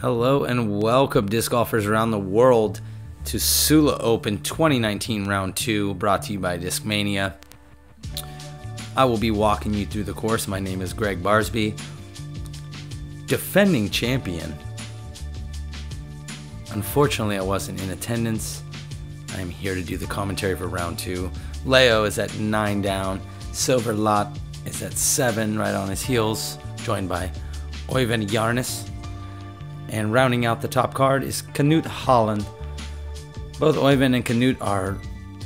Hello and welcome, disc golfers around the world, to Sula Open 2019 Round 2, brought to you by Discmania. I will be walking you through the course. My name is Greg Barsby, defending champion. Unfortunately, I wasn't in attendance. I am here to do the commentary for Round 2. Leo is at 9 down. Silver Lot is at 7, right on his heels, joined by Øyvind Jarnes. And rounding out the top card is Knut Holland. Both Øyvind and Knut are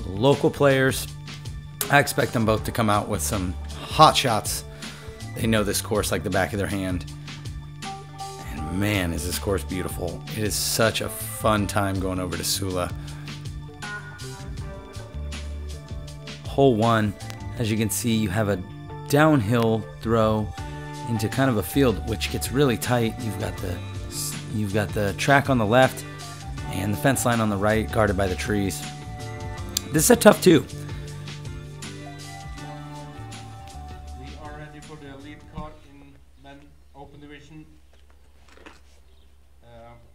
local players. I expect them both to come out with some hot shots. They know this course like the back of their hand. And man, is this course beautiful. It is such a fun time going over to Sula. Hole 1, as you can see, you have a downhill throw into kind of a field which gets really tight. You've got the track on the left and the fence line on the right, guarded by the trees. This is a tough 2. We are ready for the lead card in men open division.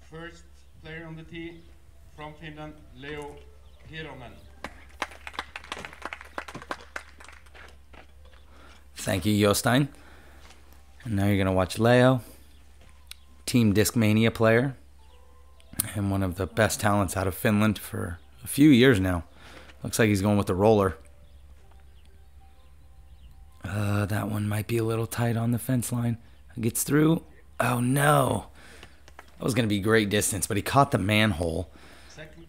First player on the tee from Finland, Leo Hirvonen. Thank you, Jostein. And now you're going to watch Leo, Team Discmania player, and one of the best talents out of Finland for a few years now. Looks like he's going with the roller. That one might be a little tight on the fence line. Gets through. Oh no. That was going to be great distance, but he caught the manhole.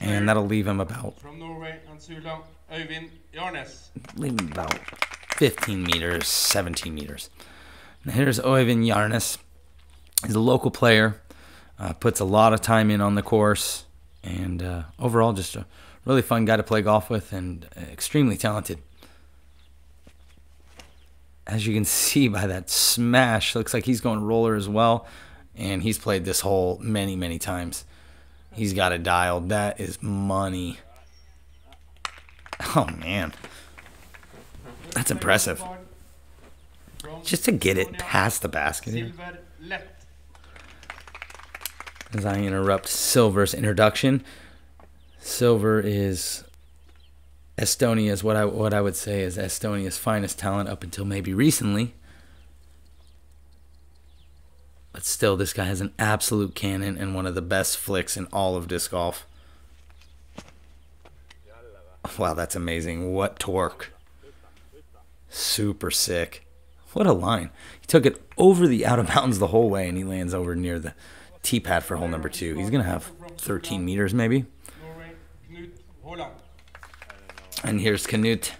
And that'll leave him about... From Norway and Sula, Øyvind Jarnes. Leave him about 15 meters, 17 meters. And here's Øyvind Jarnes. He's a local player, puts a lot of time in on the course, and overall just a really fun guy to play golf with and extremely talented. As you can see by that smash, looks like he's going roller as well, and he's played this hole many, many times. He's got it dialed. That is money. Oh, man. That's impressive. Just to get it past the basket here. As I interrupt Silver's introduction, Silver is Estonia's, what I would say is Estonia's finest talent up until maybe recently. But still, this guy has an absolute cannon and one of the best flicks in all of disc golf. Wow, that's amazing. What torque. Super sick. What a line. He took it over the out of bounds the whole way, and he lands over near the tee pad for hole number 2. He's going to have 13 meters maybe. And here's Knut.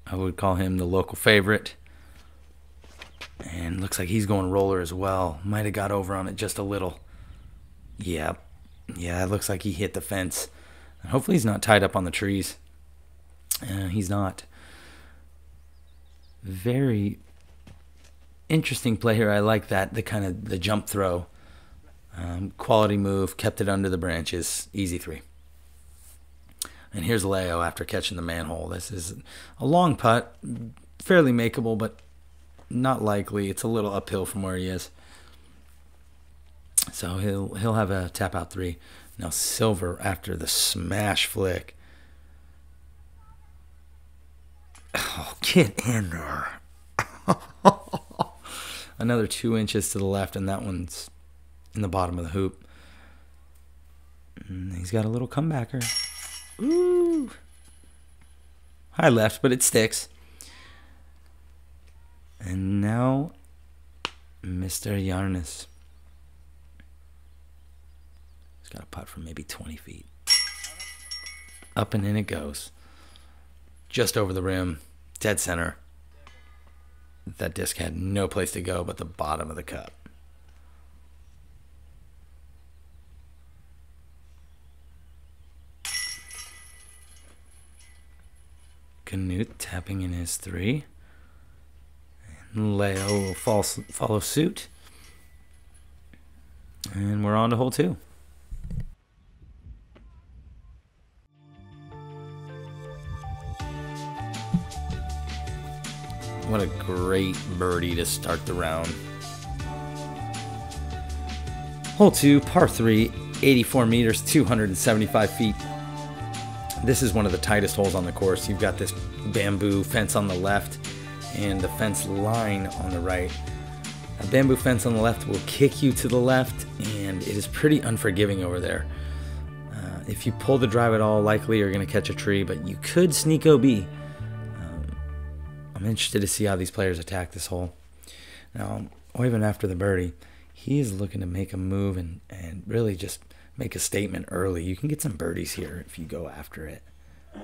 I would call him the local favorite. And looks like he's going roller as well. Might have got over on it just a little. Yeah, it looks like he hit the fence. And hopefully he's not tied up on the trees. He's not. Very interesting play here. I like that, the jump throw. Quality move, kept it under the branches. Easy 3. And here's Leo after catching the manhole. This is a long putt, fairly makeable, but not likely. It's a little uphill from where he is. So he'll have a tap out 3. Now Silver after the smash flick. Oh, get in there. Another 2 inches to the left, and that one's in the bottom of the hoop. And he's got a little comebacker. Ooh. High left, but it sticks. And now, Mr. Jarnes. He's got a putt from maybe 20 feet. Up and in it goes. Just over the rim, dead center. That disc had no place to go but the bottom of the cup. Knut tapping in his 3. And Leo will follow suit. And we're on to hole 2. What a great birdie to start the round. Hole 2, par 3, 84 meters, 275 feet. This is one of the tightest holes on the course. You've got this bamboo fence on the left and the fence line on the right. A bamboo fence on the left will kick you to the left, and it is pretty unforgiving over there. If you pull the drive at all, likely you're going to catch a tree, but you could sneak OB. I'm interested to see how these players attack this hole. Now, Oyvind, after the birdie, he is looking to make a move and really just make a statement early. You can get some birdies here if you go after it.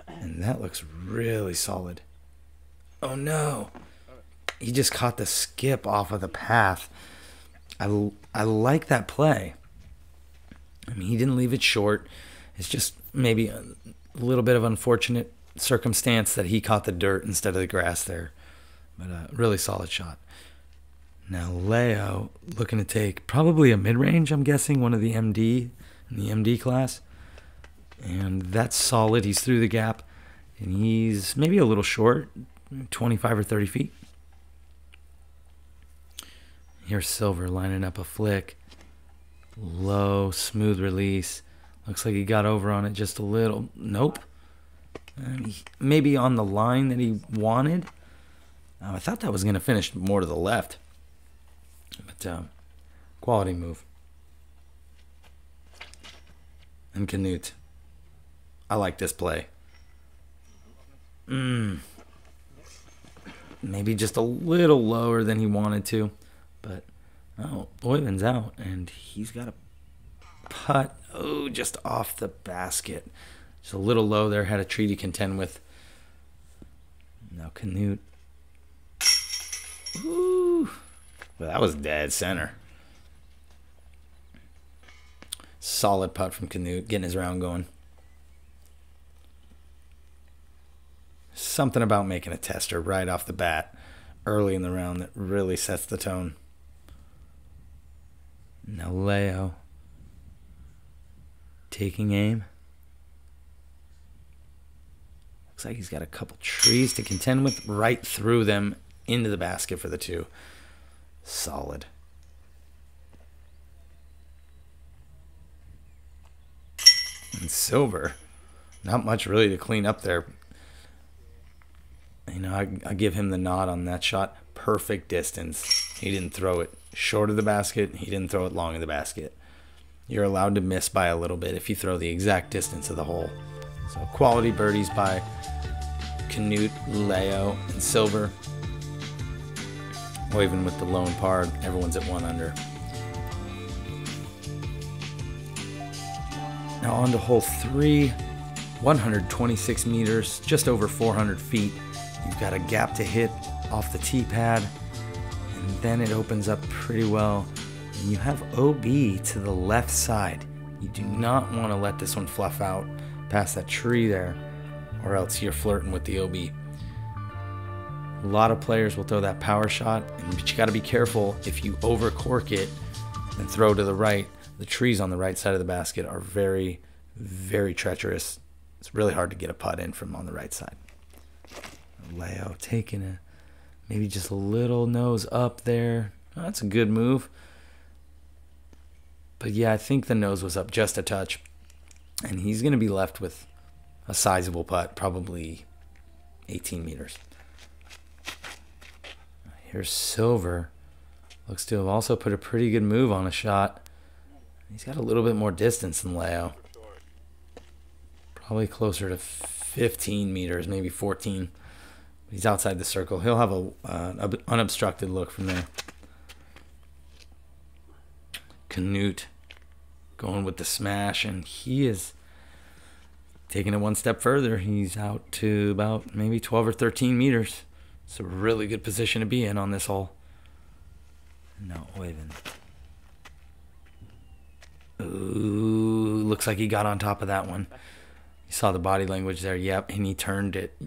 And that looks really solid. Oh no! He just caught the skip off of the path. I like that play. I mean, he didn't leave it short. It's just maybe a little bit of unfortunate circumstance that he caught the dirt instead of the grass there. But a really solid shot. Now Leo looking to take probably a mid-range, I'm guessing, one of the MD in the MD class. And that's solid. He's through the gap. And he's maybe a little short, 25 or 30 feet. Here's Silver lining up a flick. Low, smooth release. Looks like he got over on it just a little. Nope. Maybe on the line that he wanted. I thought that was going to finish more to the left. But quality move. And Canute. I like this play. Maybe just a little lower than he wanted to. But, oh, Oyvind's out. And he's got a putt. Oh, just off the basket. Just a little low there. Had a tree to contend with. Now Canute. Ooh. Well, that was dead center. Solid putt from Canute. Getting his round going. Something about making a tester right off the bat early in the round that really sets the tone. Now Leo taking aim. Looks like he's got a couple trees to contend with, right through them into the basket for the two. Solid. And Silver, not much really to clean up there. You know, I give him the nod on that shot. Perfect distance. He didn't throw it short of the basket. He didn't throw it long of the basket. You're allowed to miss by a little bit if you throw the exact distance of the hole. So quality birdies by Canute, Leo, and Silver. Or even with the lone par, everyone's at 1 under. Now on to hole 3, 126 meters, just over 400 feet. You've got a gap to hit off the tee pad, and then it opens up pretty well. And you have OB to the left side. You do not want to let this one fluff out past that tree there, or else you're flirting with the OB. A lot of players will throw that power shot, but you got to be careful. If you overcork it and throw to the right, the trees on the right side of the basket are very, very treacherous. It's really hard to get a putt in from on the right side. Leo taking a maybe just a little nose up there. Oh, that's a good move. But yeah, I think the nose was up just a touch. And he's going to be left with a sizable putt, probably 18 meters. Here's Silver. Looks to have also put a pretty good move on a shot. He's got a little bit more distance than Leo. Probably closer to 15 meters, maybe 14. He's outside the circle. He'll have a unobstructed look from there. Canute going with the smash, and he is taking it one step further. He's out to about maybe 12 or 13 meters. It's a really good position to be in on this hole. No, Oyvind. Ooh, looks like he got on top of that one. You saw the body language there. Yep, and he turned it.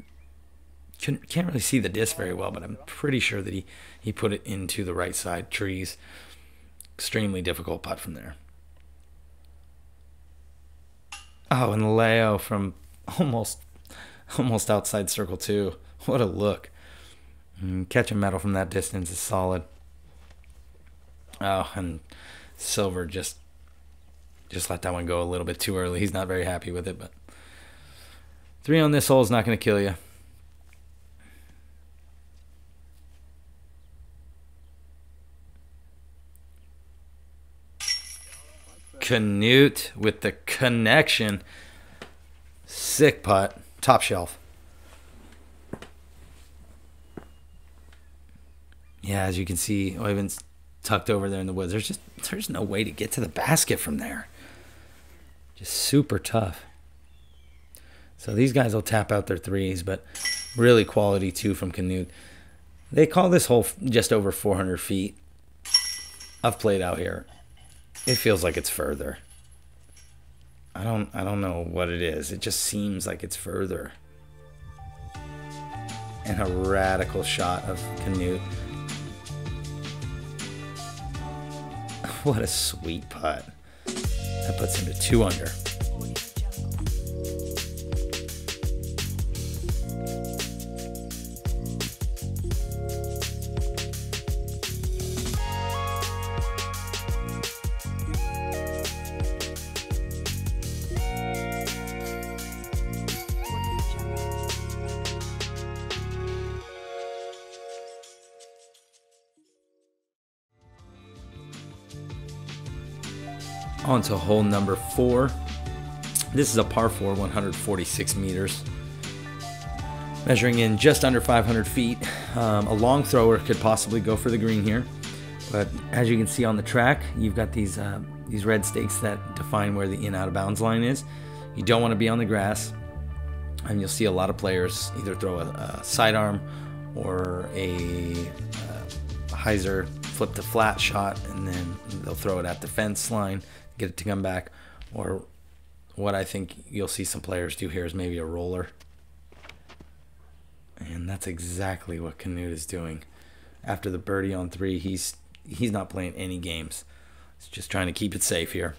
Can't really see the disc very well, but I'm pretty sure that he put it into the right side trees. Extremely difficult putt from there. Oh, and Leo from almost outside circle 2. What a look. Catching metal from that distance is solid. Oh, and Silver just Just let that one go a little bit too early. He's not very happy with it, but 3 on this hole is not going to kill you. Canute with the connection. Sick putt. Top shelf. Yeah, as you can see, Oyvind's tucked over there in the woods. There's no way to get to the basket from there. Just super tough. So these guys will tap out their threes, but really quality too from Canute. They call this hole just over 400 feet. I've played out here. It feels like it's further. I don't know what it is. It just seems like it's further. And a radical shot of Canute. What a sweet putt. That puts him to 2 under. On to hole number 4. This is a par 4, 146 meters. Measuring in just under 500 feet. A long thrower could possibly go for the green here. But as you can see on the track, you've got these red stakes that define where the in-out of bounds line is. You don't want to be on the grass. And you'll see a lot of players either throw a sidearm or a hyzer flip to flat shot, and then they'll throw it at the fence line, get it to come back. Or what I think you'll see some players do here is maybe a roller. And that's exactly what Canute is doing. After the birdie on 3, he's not playing any games. He's just trying to keep it safe here.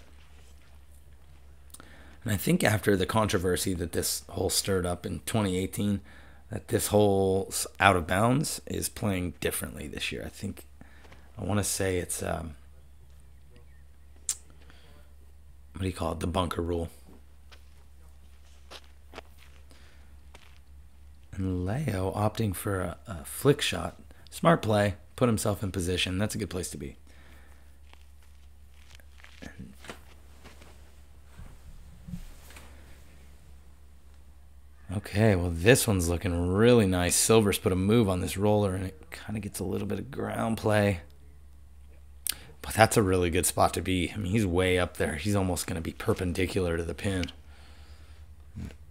And I think after the controversy that this hole stirred up in 2018, that this hole out of bounds is playing differently this year. I want to say it's what do you call it? The bunker rule. And Leo opting for a flick shot. Smart play. Put himself in position. That's a good place to be. Okay, well this one's looking really nice. Silver's put a move on this roller and it kind of gets a little bit of ground play. But that's a really good spot to be. I mean, he's way up there. He's almost going to be perpendicular to the pin.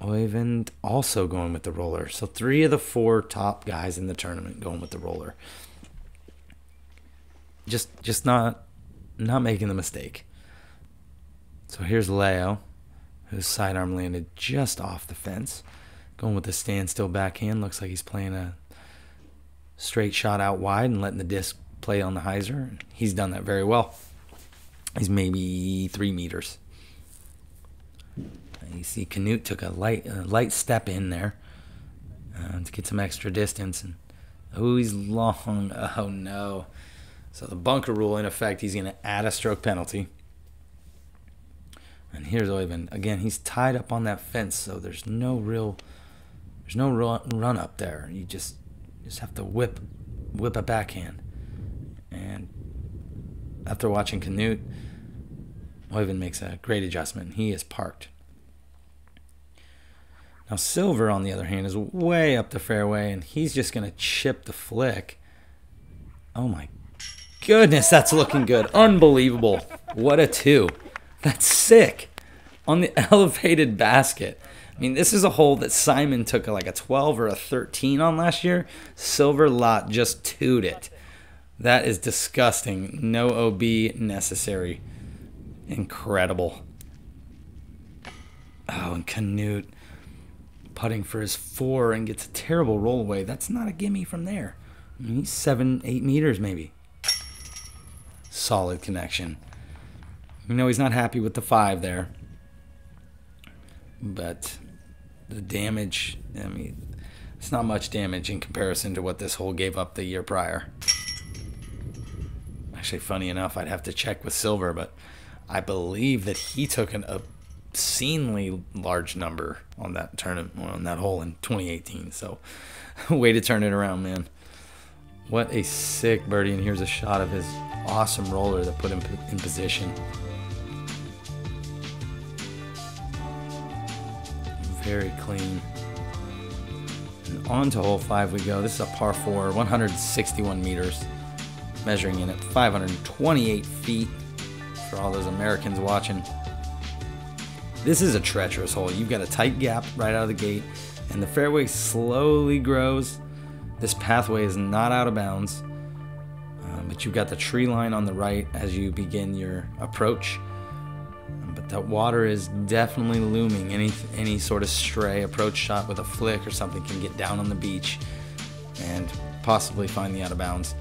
Oyvind also going with the roller. So 3 of the 4 top guys in the tournament going with the roller. Just not making the mistake. So here's Leo, whose sidearm landed just off the fence. Going with the standstill backhand. Looks like he's playing a straight shot out wide and letting the disc play on the hyzer. He's done that very well. He's maybe 3 meters. You see Canute took a light step in there to get some extra distance. And oh, he's long. Oh, no. So the bunker rule, in effect, he's going to add a stroke penalty. And here's Oyvind. Again, he's tied up on that fence, so there's no run up there. You just have to whip a backhand. And after watching Canute, Oyvind makes a great adjustment. He is parked. Now Silver, on the other hand, is way up the fairway, and he's just going to chip the flick. Oh my goodness, that's looking good. Unbelievable. What a 2. That's sick. On the elevated basket. I mean, this is a hole that Simon took like a 12 or a 13 on last year. Silver Lot just 2'd it. That is disgusting. No OB necessary. Incredible. Oh, and Canute putting for his 4 and gets a terrible roll away. That's not a gimme from there. I mean, he's 7-8 meters maybe. Solid connection. You know, he's not happy with the 5 there. But the damage, I mean, it's not much damage in comparison to what this hole gave up the year prior. Actually, funny enough, I'd have to check with Silver, but I believe that he took an obscenely large number on that tournament, on that hole in 2018. So, way to turn it around, man. What a sick birdie, and here's a shot of his awesome roller that put him in position. Very clean. And on to hole 5 we go. This is a par 4, 161 meters, measuring in at 528 feet for all those Americans watching. This is a treacherous hole. You've got a tight gap right out of the gate, and the fairway slowly grows. This pathway is not out of bounds, but you've got the tree line on the right as you begin your approach. But that water is definitely looming. Any sort of stray approach shot with a flick or something can get down on the beach and possibly find the out of bounds.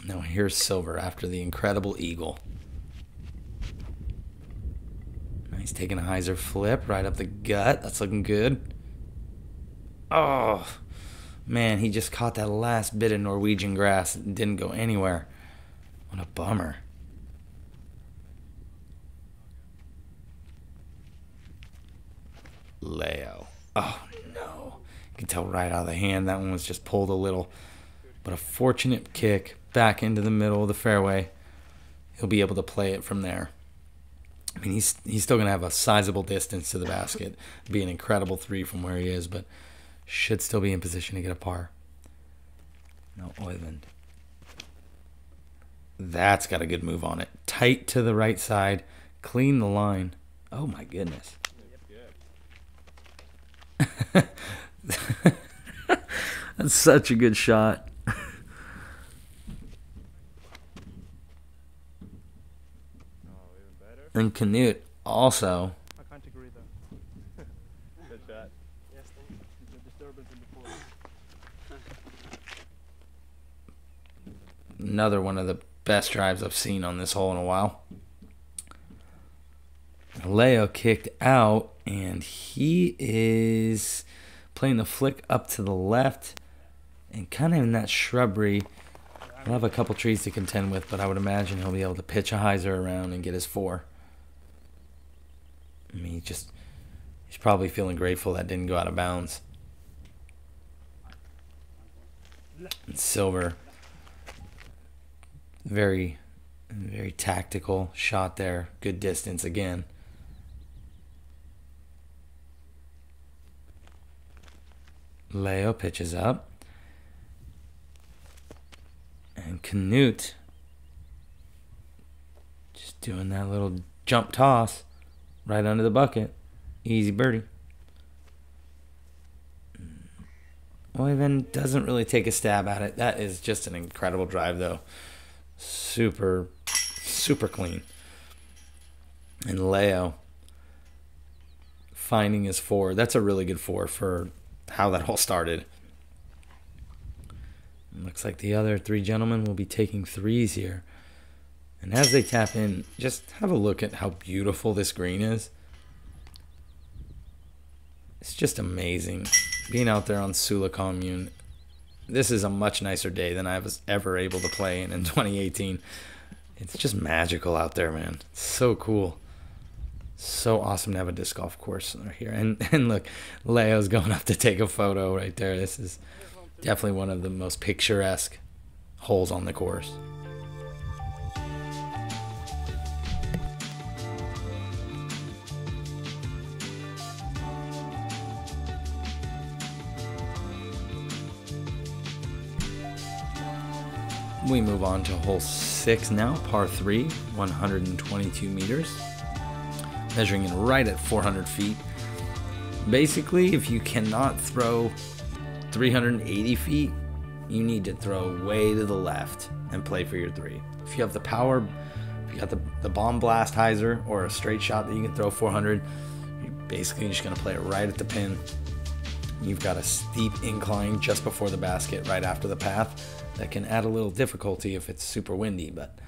Now here's Silver after the incredible eagle. He's taking a hyzer flip right up the gut. That's looking good. Oh, man, he just caught that last bit of Norwegian grass and didn't go anywhere. What a bummer. Leo. Oh, no. You can tell right out of the hand that one was just pulled a little. But a fortunate kick back into the middle of the fairway. He'll be able to play it from there. I mean, he's still going to have a sizable distance to the basket. Be an incredible 3 from where he is, but should still be in position to get a par. No, Oyvind. That's got a good move on it. Tight to the right side. Clean the line. Oh, my goodness. That's such a good shot. And Canute also. I can't agree though. Good shot. Yes, thank you. There's a disturbance in the pool. Another one of the best drives I've seen on this hole in a while. Leo kicked out, and he is playing the flick up to the left and kind of in that shrubbery. He'll have a couple trees to contend with, but I would imagine he'll be able to pitch a hyzer around and get his 4. I mean, he's probably feeling grateful that didn't go out of bounds. And Silver, very, very tactical shot there. Good distance again. Leo pitches up. And Canute just doing that little jump toss. Right under the bucket. Easy birdie. Oyvind doesn't really take a stab at it. That is just an incredible drive, though. Super, super clean. And Leo finding his 4. That's a really good 4 for how that all started. Looks like the other 3 gentlemen will be taking 3s here. And as they tap in, just have a look at how beautiful this green is. It's just amazing. Being out there on Sula Commune, this is a much nicer day than I was ever able to play in 2018. It's just magical out there, man. It's so cool. So awesome to have a disc golf course here. And look, Leo's going up to take a photo right there. This is definitely one of the most picturesque holes on the course. We move on to hole 6 now, par 3, 122 meters, measuring in right at 400 feet. Basically, if you cannot throw 380 feet, you need to throw way to the left and play for your 3. If you have the power, if you got the bomb blast hyzer or a straight shot that you can throw 400, you're basically just going to play it right at the pin. You've got a steep incline just before the basket, right after the path. That can add a little difficulty if it's super windy, but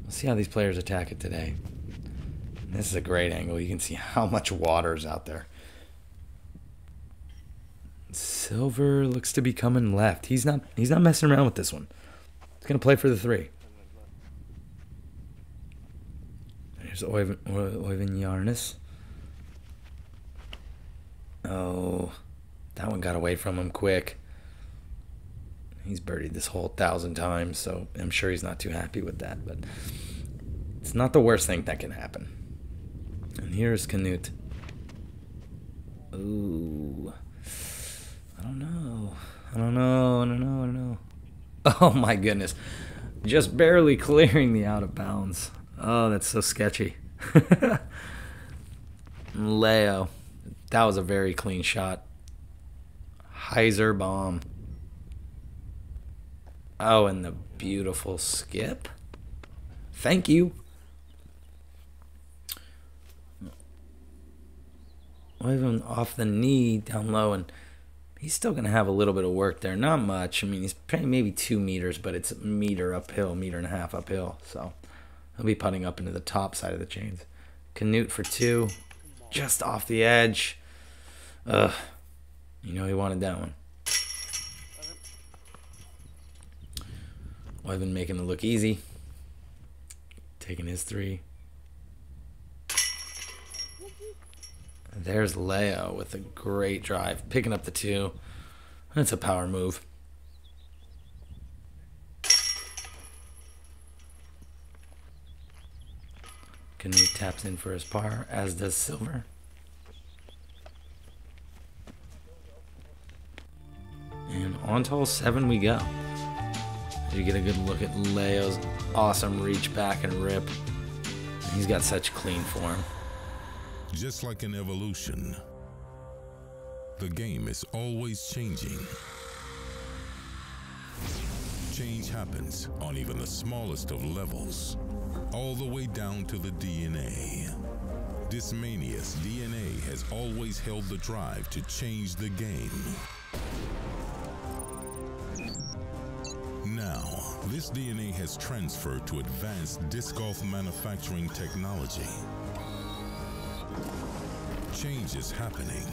we'll see how these players attack it today. And this is a great angle. You can see how much water is out there. Silver looks to be coming left. He's not messing around with this one. He's gonna play for the 3. Here's Oyvind Yarnes. Oh, that one got away from him quick. He's birdied this hole 1,000 times, so I'm sure he's not too happy with that, but it's not the worst thing that can happen. And here's Canute. Ooh. I don't know. Oh my goodness. Just barely clearing the out of bounds. Oh, that's so sketchy. Leo. That was a very clean shot. Heiser bomb. Oh, and the beautiful skip. Thank you. Even off the knee down low, and he's still going to have a little bit of work there. Not much. I mean, he's playing maybe 2 meters, but it's a meter uphill, 1.5 meter uphill. So he'll be putting up into the top side of the chains. Canute for 2. Just off the edge. Ugh. You know he wanted that one. Oyvind making it look easy. Taking his 3. There's Leo with a great drive. Picking up the 2. That's a power move. Canute taps in for his par, as does Silver. And on to hole 7 we go. You get a good look at Leo's awesome reach back and rip. He's got such clean form. Just like an evolution, the game is always changing. Change happens on even the smallest of levels, all the way down to the DNA. Discmania's DNA has always held the drive to change the game. Now, this DNA has transferred to advanced disc golf manufacturing technology. Change is happening.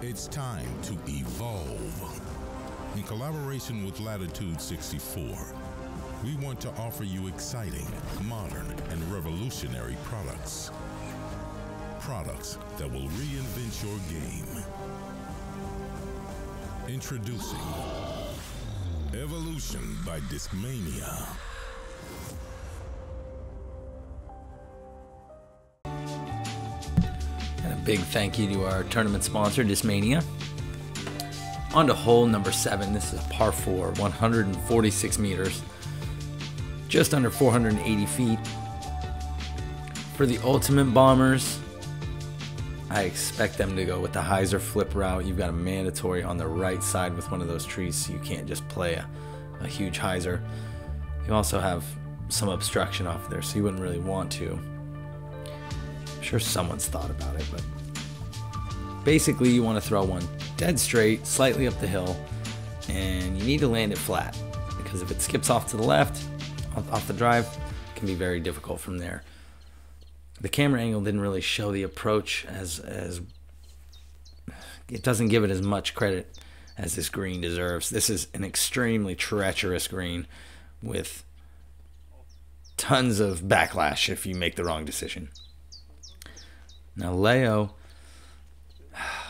It's time to evolve. In collaboration with Latitude 64, we want to offer you exciting, modern, and revolutionary products. Products that will reinvent your game. Introducing Evolution by Discmania. And a big thank you to our tournament sponsor, Discmania. On to hole number 7. This is a par 4, 146 meters, just under 480 feet. For the ultimate bombers, I expect them to go with the Heiser flip route. You've got a mandatory on the right side with one of those trees, so you can't just play a huge Heiser. You also have some obstruction off there, so you wouldn't really want to. I'm sure someone's thought about it, but basically you want to throw one dead straight, slightly up the hill, and you need to land it flat, because if it skips off to the left, off the drive, it can be very difficult from there. The camera angle didn't really show the approach as it doesn't give it as much credit as this green deserves. This is an extremely treacherous green with tons of backlash if you make the wrong decision. Now Leo,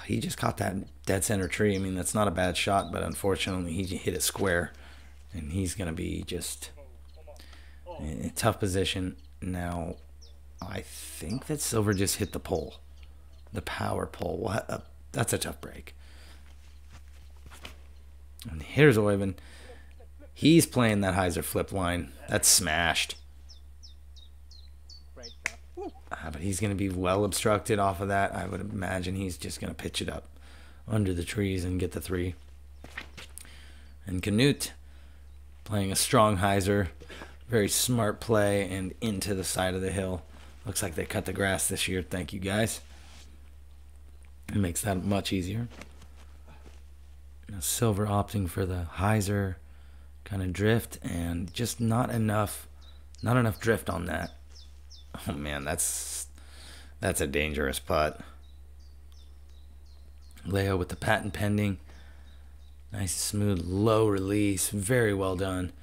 he just caught that dead center tree. I mean, that's not a bad shot, but unfortunately he hit it square, and he's going to be just in a tough position. Now, I think that Silver just hit the pole, the power pole. That's a tough break. And here's Oyvind. He's playing that Heiser flip line. That's smashed. But he's going to be well obstructed off of that. I would imagine he's just going to pitch it up under the trees and get the 3. And Canute playing a strong Heiser. Very smart play and into the side of the hill. Looks like they cut the grass this year. Thank you, guys. It makes that much easier. Now Silver opting for the Heiser kind of drift, and just not enough drift on that. Oh man, that's a dangerous putt. Leo with the patent pending. Nice smooth low release, very well done.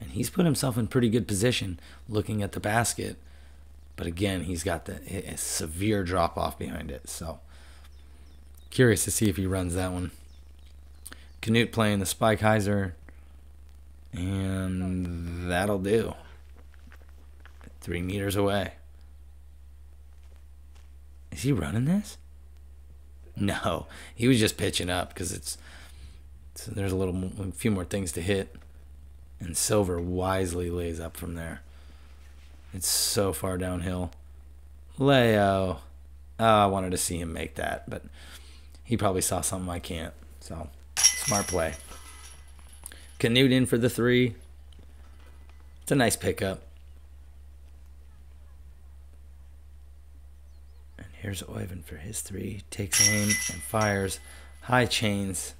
And he's put himself in pretty good position looking at the basket. But again, he's got a severe drop off behind it. So curious to see if he runs that one. Canute playing the Spike Heiser. And that'll do. 3 meters away. Is he running this? No, he was just pitching up because there's a few more things to hit, and Silver wisely lays up from there. It's so far downhill. Leo, I wanted to see him make that, but he probably saw something I can't. So smart play. Canute in for the 3. It's a nice pickup. Here's Oyvind for his 3. Takes aim and fires high chains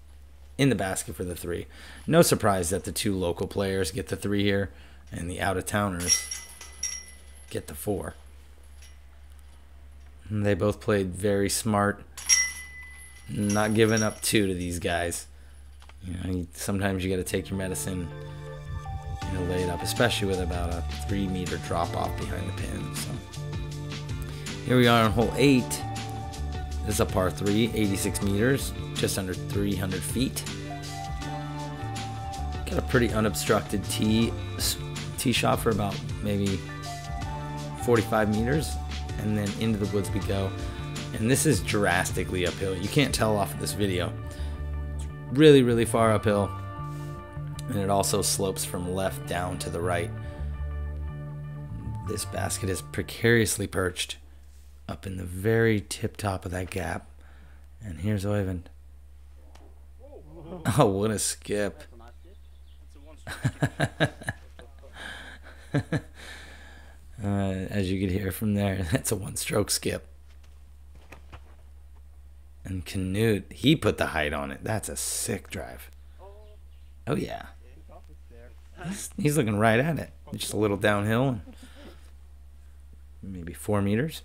in the basket for the 3. No surprise that the 2 local players get the 3 here and the out-of-towners get the 4. And they both played very smart. Not giving up 2 to these guys. Sometimes you got to take your medicine and lay it up, especially with about a 3-meter drop-off behind the pin. So. Here we are on hole 8. This is a par 3, 86 meters, just under 300 feet. Got a pretty unobstructed tee shot for about maybe 45 meters, and then into the woods we go. And this is drastically uphill. You can't tell off of this video. It's really, really far uphill, and it also slopes from left down to the right. This basket is precariously perched up in the very tip top of that gap. And here's Oyvind. Oh, what a skip. As you could hear from there, that's a 1-stroke skip. And Canute, he put the height on it. That's a sick drive. Oh, yeah. He's looking right at it. Just a little downhill. Maybe 4 meters.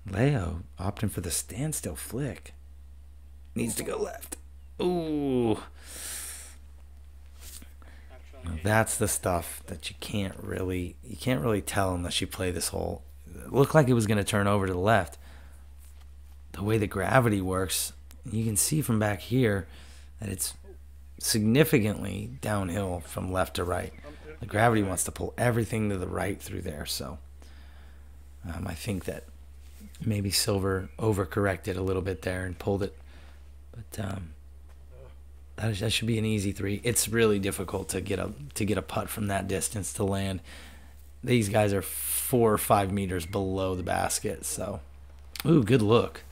Leo opting for the standstill flick. Needs to go left. Ooh. Now that's the stuff that you can't really tell unless you play this hole. It looked like it was going to turn over to the left. The way the gravity works, you can see from back here that it's significantly downhill from left to right. The gravity wants to pull everything to the right through there. So I think that maybe Silver overcorrected a little bit there and pulled it. But that should be an easy 3. It's really difficult to get a putt from that distance to land. These guys are 4 or 5 meters below the basket. So, ooh, good look.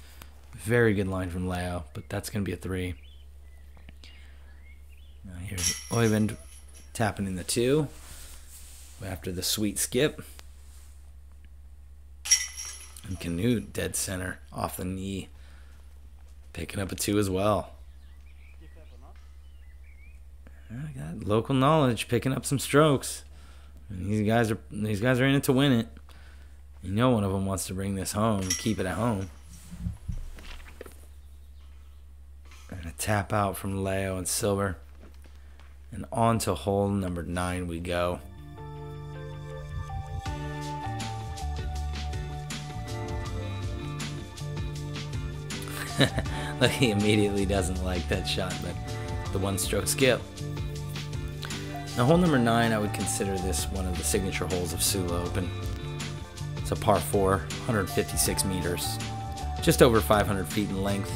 Very good line from Leo, but that's going to be a 3. Now here's Oyvind tapping in the 2 after the sweet skip. And Canute dead center off the knee, picking up a 2 as well. I got local knowledge, picking up some strokes. And these guys are in it to win it. You know, one of them wants to bring this home, keep it at home. And a tap out from Leo and Silver, and on to hole number 9 we go. Look, he immediately doesn't like that shot, but the 1-stroke skip. Now, hole number 9, I would consider this one of the signature holes of Sula Open. It's a par 4, 156 meters, just over 500 feet in length.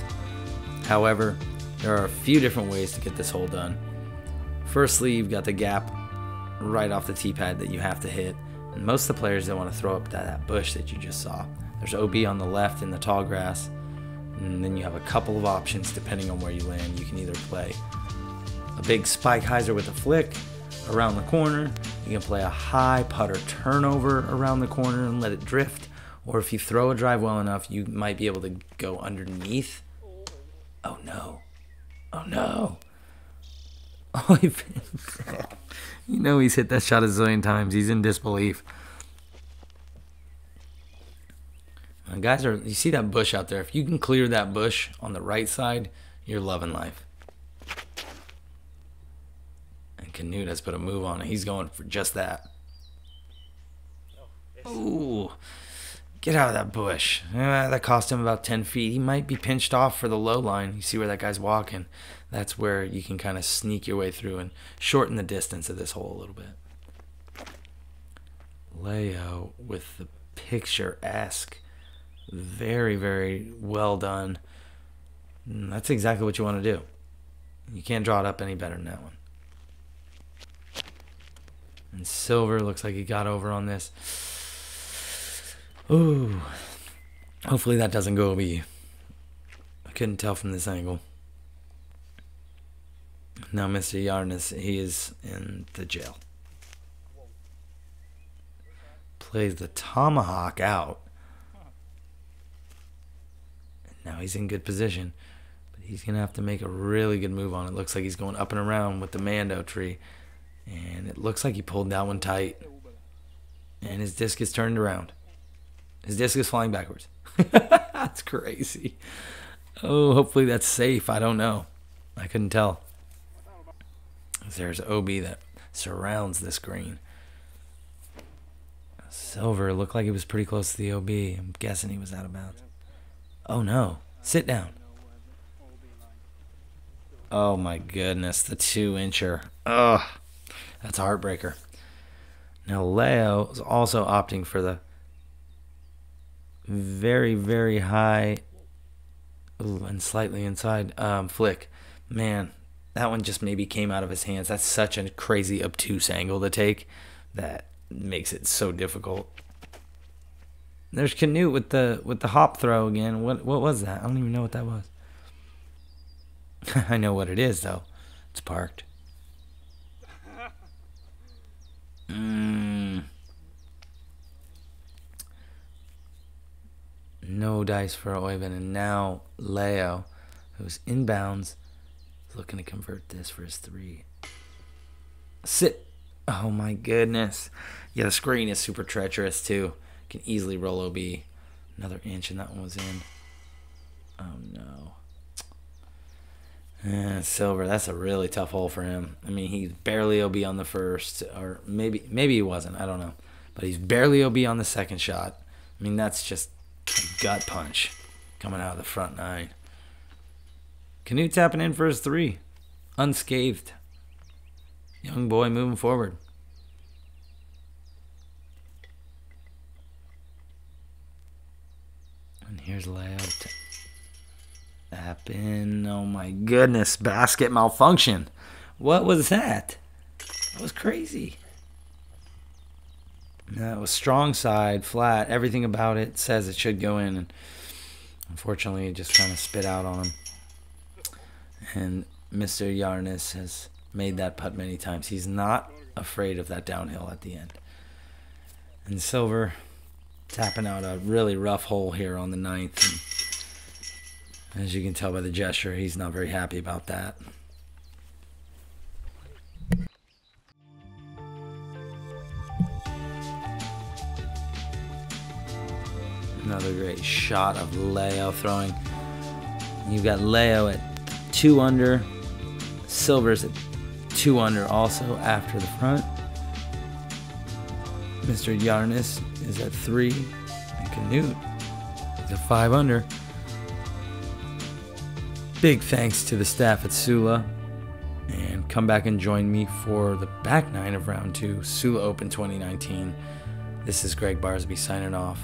However, there are a few different ways to get this hole done. Firstly, you've got the gap right off the tee pad that you have to hit, and most of the players don't want to throw up that bush that you just saw. There's OB on the left in the tall grass, and then you have a couple of options depending on where you land. You can either play a big Spike Heiser with a flick around the corner, you can play a high putter turnover around the corner and let it drift, or if you throw a drive well enough, you might be able to go underneath. Oh no. Oh no. Oh, you know he's hit that shot a zillion times. He's in disbelief. Guys, you see that bush out there? If you can clear that bush on the right side, you're loving life. And Canute has put a move on it. He's going for just that. Ooh. Get out of that bush. That cost him about 10 feet. He might be pinched off for the low line. You see where that guy's walking. That's where you can kind of sneak your way through and shorten the distance of this hole a little bit. Leo with the picturesque. Very, very well done. That's exactly what you want to do. You can't draw it up any better than that one. And Silver looks like he got over on this. Ooh. Hopefully that doesn't go OB. I couldn't tell from this angle. Now Mr. Yarnes, he is in the jail. Plays the tomahawk out. Now he's in good position. But he's going to have to make a really good move on it. Looks like he's going up and around with the Mando tree. And it looks like he pulled that one tight. And his disc is turned around. His disc is flying backwards. That's crazy. Oh, hopefully that's safe. I don't know. I couldn't tell. There's OB that surrounds this green. Silver looked like he was pretty close to the OB. I'm guessing he was out of bounds. Oh no. Sit down. Oh my goodness. The 2-incher. Ugh. That's a heartbreaker. Now Leo is also opting for the very, very high, ooh, and slightly inside flick. Man, that one just maybe came out of his hands. That's such a crazy obtuse angle to take that makes it so difficult. There's Canute with the hop throw again. What was that? I don't even know what that was. I know what it is though. It's parked. No dice for Oivind, and now Leo, who's inbounds, is looking to convert this for his 3. Sit. Oh my goodness. Yeah, the screen is super treacherous too. Can easily roll OB. Another inch and that one was in. Oh no. Silver, that's a really tough hole for him. I mean, he's barely OB on the first, or maybe he wasn't, I don't know. But he's barely OB on the second shot. I mean, that's just a gut punch coming out of the front 9. Canute tapping in for his 3. Unscathed. Young boy moving forward. And here's Leo. Tap in. Oh my goodness. Basket malfunction. What was that? That was crazy. That was strong side, flat. Everything about it says it should go in. And unfortunately, it just kind of spit out on him. And Mr. Yarnes has made that putt many times. He's not afraid of that downhill at the end. And Silver tapping out a really rough hole here on the 9th. And as you can tell by the gesture, he's not very happy about that. Another great shot of Leo throwing. You've got Leo at 2 under. Silver's at 2 under also after the front. Mr. Yarnes is at 3. And Canute is at 5 under. Big thanks to the staff at Sula. And come back and join me for the back 9 of round 2, Sula Open 2019. This is Greg Barsby signing off.